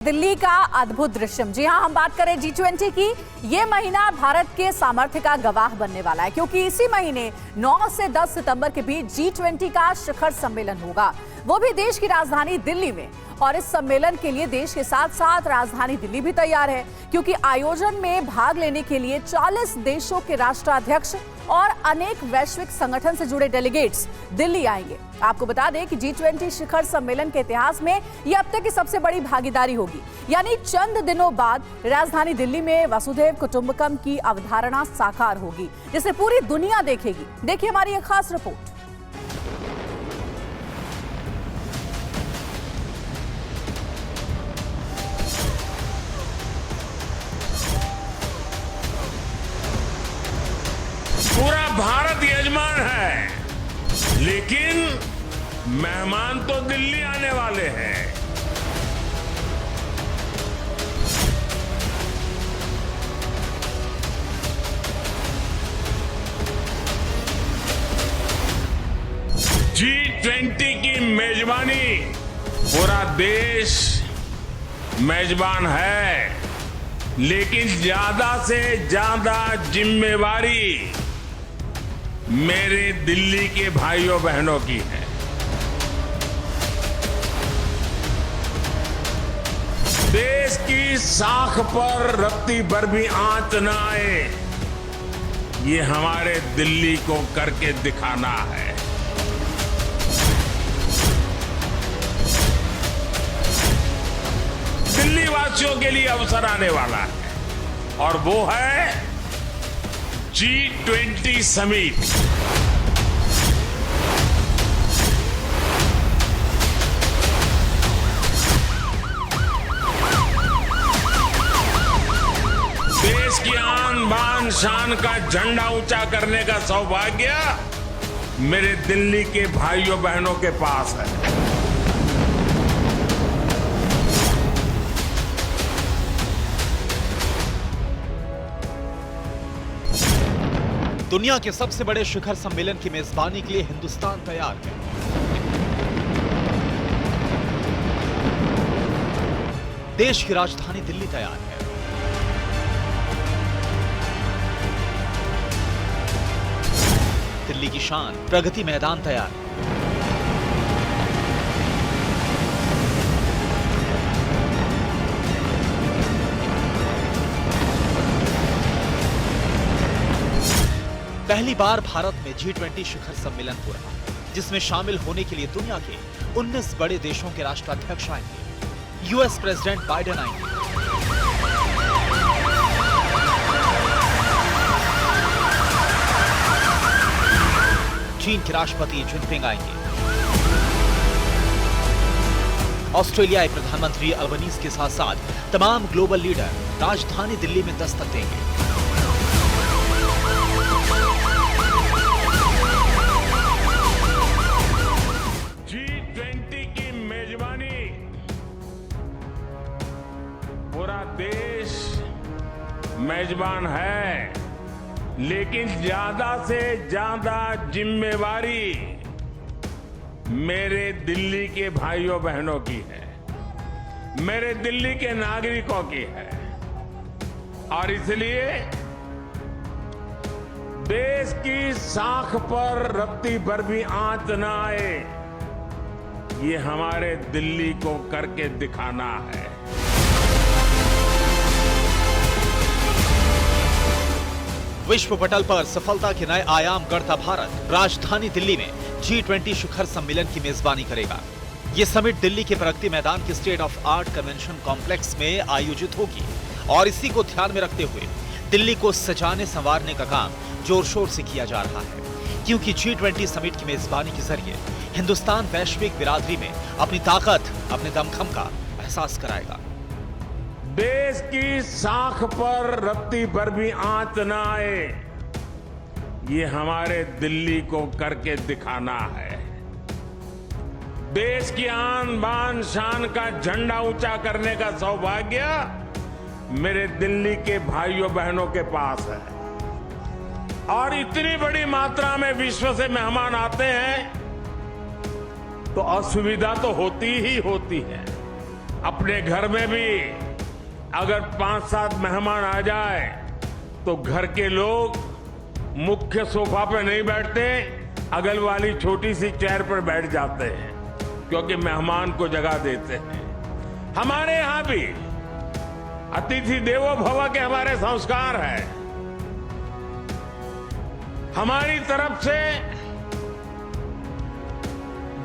दिल्ली का अद्भुत दृश्य। जी हां, हम बात करें G20 की। ये महीना भारत के सामर्थ्य का गवाह बनने वाला है, क्योंकि इसी महीने 9 से 10 सितंबर के बीच G20 का शिखर सम्मेलन होगा, वो भी देश की राजधानी दिल्ली में। और इस सम्मेलन के लिए देश के साथ साथ राजधानी दिल्ली भी तैयार है, क्योंकि आयोजन में भाग लेने के लिए 40 देशों के राष्ट्राध्यक्ष और अनेक वैश्विक संगठन से जुड़े डेलीगेट्स दिल्ली आएंगे। आपको बता दें कि G20 शिखर सम्मेलन के इतिहास में यह अब तक की सबसे बड़ी भागीदारी होगी। यानी चंद दिनों बाद राजधानी दिल्ली में वसुधैव कुटुंबकम की अवधारणा साकार होगी, जिसे पूरी दुनिया देखेगी। देखिए हमारी एक खास रिपोर्ट। पूरा भारत यजमान है, लेकिन मेहमान तो दिल्ली आने वाले हैं। G20 की मेजबानी पूरा देश मेजबान है, लेकिन ज्यादा से ज्यादा जिम्मेवारी मेरे दिल्ली के भाइयों बहनों की है। देश की साख पर रत्ती भर भी आंच न आए, ये हमारे दिल्ली को करके दिखाना है। दिल्ली वासियों के लिए अवसर आने वाला है, और वो है G20 समिट। देश की आन बान शान का झंडा ऊंचा करने का सौभाग्य मेरे दिल्ली के भाइयों बहनों के पास है। दुनिया के सबसे बड़े शिखर सम्मेलन की मेजबानी के लिए हिंदुस्तान तैयार है। देश की राजधानी दिल्ली तैयार है। दिल्ली की शान प्रगति मैदान तैयार है। पहली बार भारत में G20 शिखर सम्मेलन हो रहा है, जिसमें शामिल होने के लिए दुनिया के 19 बड़े देशों के राष्ट्राध्यक्ष आएंगे। यूएस प्रेसिडेंट बाइडेन आएंगे, चीन के राष्ट्रपति जिनपिंग आएंगे, ऑस्ट्रेलियाई प्रधानमंत्री अल्बनीज के साथ साथ तमाम ग्लोबल लीडर राजधानी दिल्ली में दस्तक देंगे। पूरा देश मेजबान है, लेकिन ज्यादा से ज्यादा जिम्मेवारी मेरे दिल्ली के भाइयों बहनों की है, मेरे दिल्ली के नागरिकों की है। और इसलिए देश की साख पर रत्ती भर भी आंच न आए, ये हमारे दिल्ली को करके दिखाना है। विश्व पटल पर सफलता के नए आयाम गढ़ता भारत राजधानी दिल्ली में G20 शिखर सम्मेलन की मेजबानी करेगा। ये समिट दिल्ली के प्रगति मैदान के state of art convention complex में आयोजित होगी, और इसी को ध्यान में रखते हुए दिल्ली को सजाने संवारने का काम जोर शोर से किया जा रहा है, क्योंकि G20 समिट की मेजबानी के जरिए हिंदुस्तान वैश्विक बिरादरी में अपनी ताकत, अपने दमखम का एहसास कराएगा। देश की साख पर रत्ती भर भी आंच न आए, ये हमारे दिल्ली को करके दिखाना है। देश की आन बान शान का झंडा ऊंचा करने का सौभाग्य मेरे दिल्ली के भाइयों बहनों के पास है। और इतनी बड़ी मात्रा में विश्व से मेहमान आते हैं, तो असुविधा तो होती ही होती है, अपने घर में भी अगर 5-7 मेहमान आ जाए तो घर के लोग मुख्य सोफा पे नहीं बैठते, अगल वाली छोटी सी चेयर पर बैठ जाते हैं, क्योंकि मेहमान को जगह देते हैं। हमारे यहां भी अतिथि देवो भव के हमारे संस्कार है। हमारी तरफ से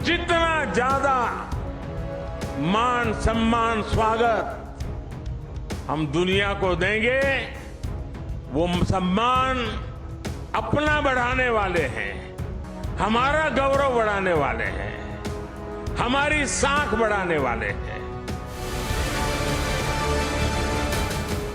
जितना ज्यादा मान सम्मान स्वागत हम दुनिया को देंगे, वो सम्मान अपना बढ़ाने वाले हैं, हमारा गौरव बढ़ाने वाले हैं, हमारी साख बढ़ाने वाले हैं।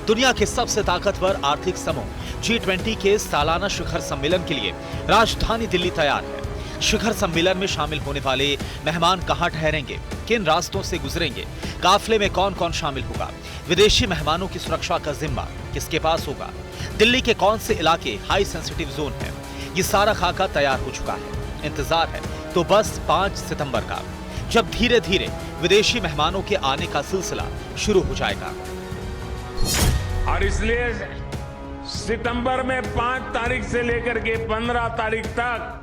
दुनिया के सबसे ताकतवर आर्थिक समूह G20 के सालाना शिखर सम्मेलन के लिए राजधानी दिल्ली तैयार है। शिखर सम्मेलन में शामिल होने वाले मेहमान कहां ठहरेंगे, किन रास्तों से गुजरेंगे, काफले में कौन कौन शामिल होगा, विदेशी मेहमानों की सुरक्षा का जिम्मा किसके पास होगा, दिल्ली के कौन से इलाके हाई सेंसिटिव जोन है, ये सारा खाका तैयार हो चुका है। इंतजार है तो बस 5 सितंबर का, जब धीरे धीरे विदेशी मेहमानों के आने का सिलसिला शुरू हो जाएगा। और इसलिए सितंबर में 5 तारीख से लेकर के 15 तारीख तक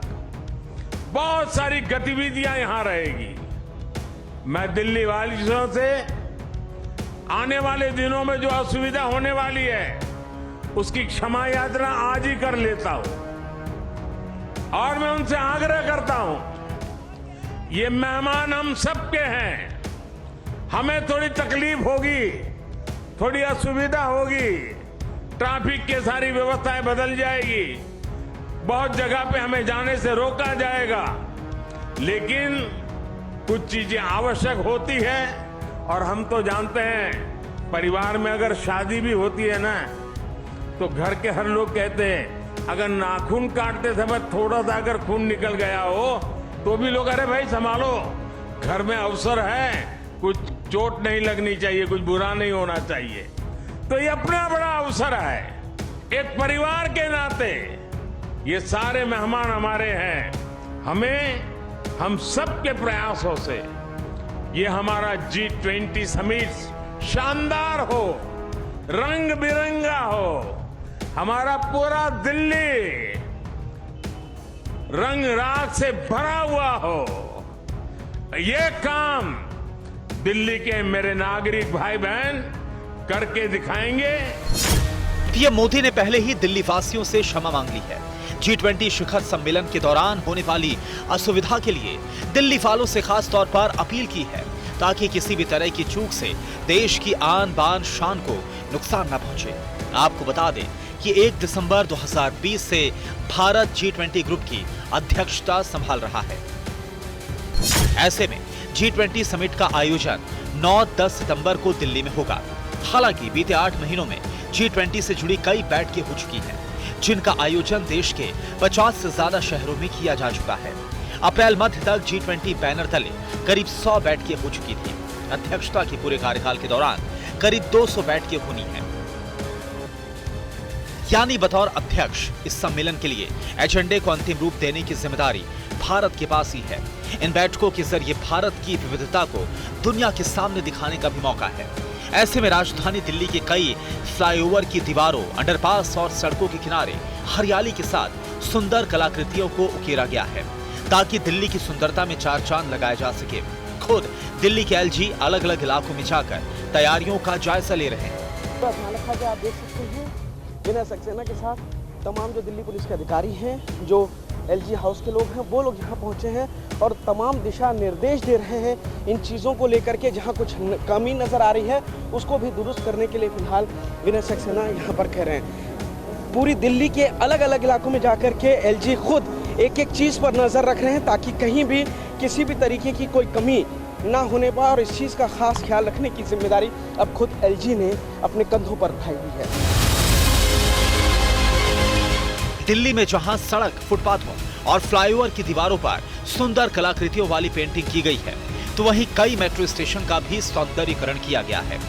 बहुत सारी गतिविधियां यहां रहेगी। मैं दिल्ली वासियों से आने वाले दिनों में जो असुविधा होने वाली है उसकी क्षमा यात्रा आज ही कर लेता हूं, और मैं उनसे आग्रह करता हूं, ये मेहमान हम सबके हैं। हमें थोड़ी तकलीफ होगी, थोड़ी असुविधा होगी, ट्रैफिक की सारी व्यवस्थाएं बदल जाएगी, बहुत जगह पे हमें जाने से रोका जाएगा, लेकिन कुछ चीजें आवश्यक होती है। और हम तो जानते हैं परिवार में अगर शादी भी होती है ना, तो घर के हर लोग कहते हैं अगर नाखून काटते समय थोड़ा सा अगर खून निकल गया हो तो भी लोग, अरे भाई संभालो, घर में अवसर है, कुछ चोट नहीं लगनी चाहिए, कुछ बुरा नहीं होना चाहिए। तो ये अपना बड़ा अवसर है। एक परिवार के नाते ये सारे मेहमान हमारे हैं। हम सबके प्रयासों से ये हमारा G20 समिट शानदार हो, रंग बिरंगा हो, हमारा पूरा दिल्ली रंग राग से भरा हुआ हो। ये काम दिल्ली के मेरे नागरिक भाई बहन करके दिखाएंगे। पीएम मोदी ने पहले ही दिल्ली वासियों से क्षमा मांग ली है। G20 शिखर सम्मेलन के दौरान होने वाली असुविधा के लिए दिल्ली वालों से खास तौर पर अपील की है, ताकि किसी भी तरह की चूक से देश की आन बान शान को नुकसान न पहुंचे। आपको बता दें कि 1 दिसंबर 2020 से भारत G20 ग्रुप की अध्यक्षता संभाल रहा है। ऐसे में G20 समिट का आयोजन 9-10 सितंबर को दिल्ली में होगा। हालांकि बीते 8 महीनों में G20 से जुड़ी कई बैठकें हो चुकी हैं, जिनका आयोजन देश के 50 से ज्यादा शहरों में किया जा चुका है। अप्रैल मध्य तक G20 बैनर तले करीब 100 बैठकें हो चुकी थी। अध्यक्षता के पूरे कार्यकाल के दौरान करीब 200 बैठकें होनी हैं। यानी बतौर अध्यक्ष इस सम्मेलन के लिए एजेंडे को अंतिम रूप देने की जिम्मेदारी भारत के पास ही है। इन बैठकों के जरिए भारत की विविधता को दुनिया के सामने दिखाने का भी मौका है। ऐसे में राजधानी दिल्ली के कई फ्लाईओवर की दीवारों, अंडरपास और सड़कों के किनारे हरियाली के साथ सुंदर कलाकृतियों को उकेरा गया है, ताकि दिल्ली की सुंदरता में 4 चांद लगाया जा सके। खुद दिल्ली के LG अलग अलग इलाकों में जाकर तैयारियों का जायजा ले रहे हैं। आप देख सकते हैं विनय सक्सेना के साथ तमाम जो दिल्ली पुलिस के अधिकारी हैं, जो LG हाउस के लोग हैं, वो लोग यहाँ पहुँचे हैं और तमाम दिशा निर्देश दे रहे हैं इन चीज़ों को लेकर के। जहाँ कुछ कमी नज़र आ रही है उसको भी दुरुस्त करने के लिए फिलहाल विनय सक्सेना यहाँ पर कह रहे हैं। पूरी दिल्ली के अलग अलग इलाकों में जाकर के LG खुद एक एक चीज़ पर नज़र रख रहे हैं, ताकि कहीं भी किसी भी तरीके की कोई कमी ना होने पाए, और इस चीज़ का खास ख्याल रखने की जिम्मेदारी अब खुद LG ने अपने कंधों पर उठाई हुई है। दिल्ली में जहां सड़क, फुटपाथों और फ्लाईओवर की दीवारों पर सुंदर कलाकृतियों वाली पेंटिंग की गई है, तो वहीं कई मेट्रो स्टेशन का भी सौंदर्यीकरण किया गया है।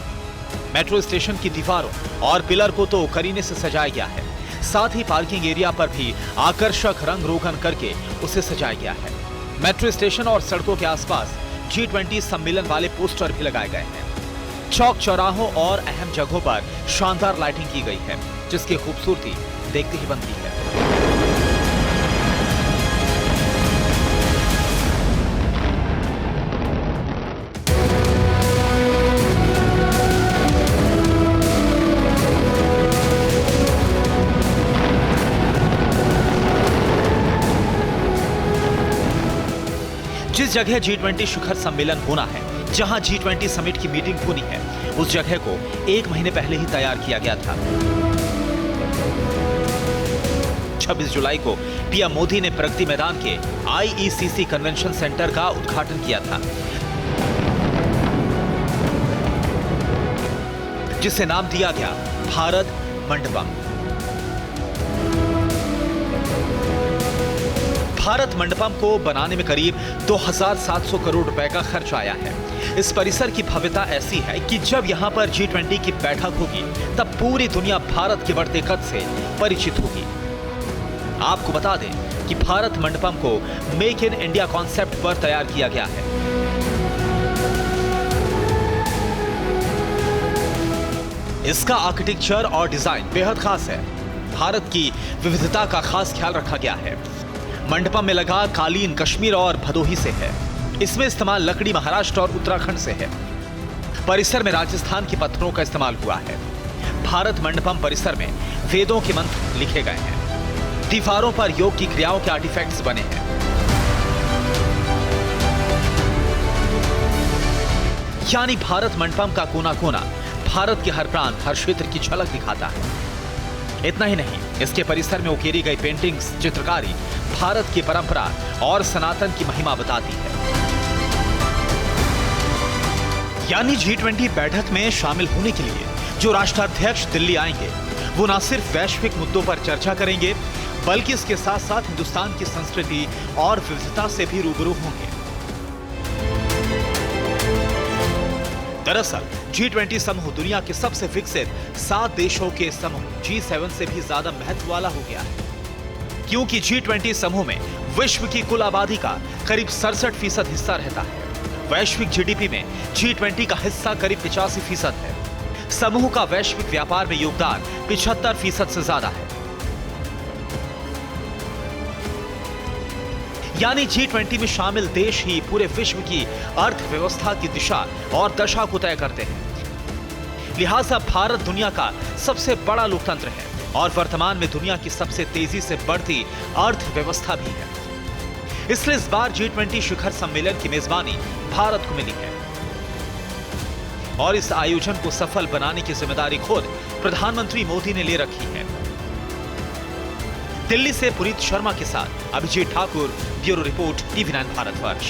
मेट्रो स्टेशन की दीवारों और पिलर को तो करीने से सजाया गया है, साथ ही पार्किंग एरिया पर भी आकर्षक रंग रोगन करके उसे सजाया गया है। मेट्रो स्टेशन और सड़कों के आसपास G20 सम्मेलन वाले पोस्टर भी लगाए गए हैं। चौक चौराहों और अहम जगहों पर शानदार लाइटिंग की गई है, जिसकी खूबसूरती देखते ही बनती है। जिस जगह G20 शिखर सम्मेलन होना है, जहां G20 समिट की मीटिंग होनी है, उस जगह को 1 महीने पहले ही तैयार किया गया था। 26 जुलाई को पीएम मोदी ने प्रगति मैदान के IECC कन्वेंशन सेंटर का उद्घाटन किया था, जिसे नाम दिया गया भारत मंडपम। भारत मंडपम को बनाने में करीब 2700 करोड़ रुपए का खर्च आया है। इस परिसर की भव्यता ऐसी है कि जब यहां पर G20 की बैठक होगी, तब पूरी दुनिया भारत के बढ़ते कद से परिचित होगी। आपको बता दें कि भारत मंडपम को मेक इन इंडिया कॉन्सेप्ट पर तैयार किया गया है। इसका आर्किटेक्चर और डिजाइन बेहद खास है। भारत की विविधता का खास ख्याल रखा गया है। मंडपम में लगा कालीन कश्मीर और भदोही से है। इसमें इस्तेमाल लकड़ी महाराष्ट्र और उत्तराखंड से है। परिसर में राजस्थान के पत्थरों का इस्तेमाल हुआ है। भारत मंडपम परिसर में वेदों के मंत्र लिखे गए हैं। दीवारों पर योग की क्रियाओं के आर्टिफैक्ट्स बने हैं। यानी भारत मंडपम का कोना कोना भारत के हर प्रांत, हर क्षेत्र की झलक दिखाता है। इतना ही नहीं, इसके परिसर में उकेरी गई पेंटिंग्स, चित्रकारी भारत की परंपरा और सनातन की महिमा बताती है। यानी G20 बैठक में शामिल होने के लिए जो राष्ट्राध्यक्ष दिल्ली आएंगे, वो न सिर्फ वैश्विक मुद्दों पर चर्चा करेंगे, बल्कि इसके साथ साथ हिंदुस्तान की संस्कृति और विविधता से भी रूबरू होंगे। दरअसल G20 समूह दुनिया के सबसे विकसित 7 देशों के समूह G7 से भी ज्यादा महत्व वाला हो गया है, क्योंकि G20 समूह में विश्व की कुल आबादी का करीब 67% हिस्सा रहता है। वैश्विक जीडीपी में G20 का हिस्सा करीब 85% है। समूह का वैश्विक व्यापार में योगदान 75% से ज्यादा है। यानी G20 में शामिल देश ही पूरे विश्व की अर्थव्यवस्था की दिशा और दशा को तय करते हैं। लिहाजा भारत दुनिया का सबसे बड़ा लोकतंत्र है और वर्तमान में दुनिया की सबसे तेजी से बढ़ती अर्थव्यवस्था भी है। इसलिए इस बार G20 शिखर सम्मेलन की मेजबानी भारत को मिली है और इस आयोजन को सफल बनाने की जिम्मेदारी खुद प्रधानमंत्री मोदी ने ले रखी है। दिल्ली से पुनीत शर्मा के साथ Abhijeet Thakur, bureau report, TV9 Bharatvarsh.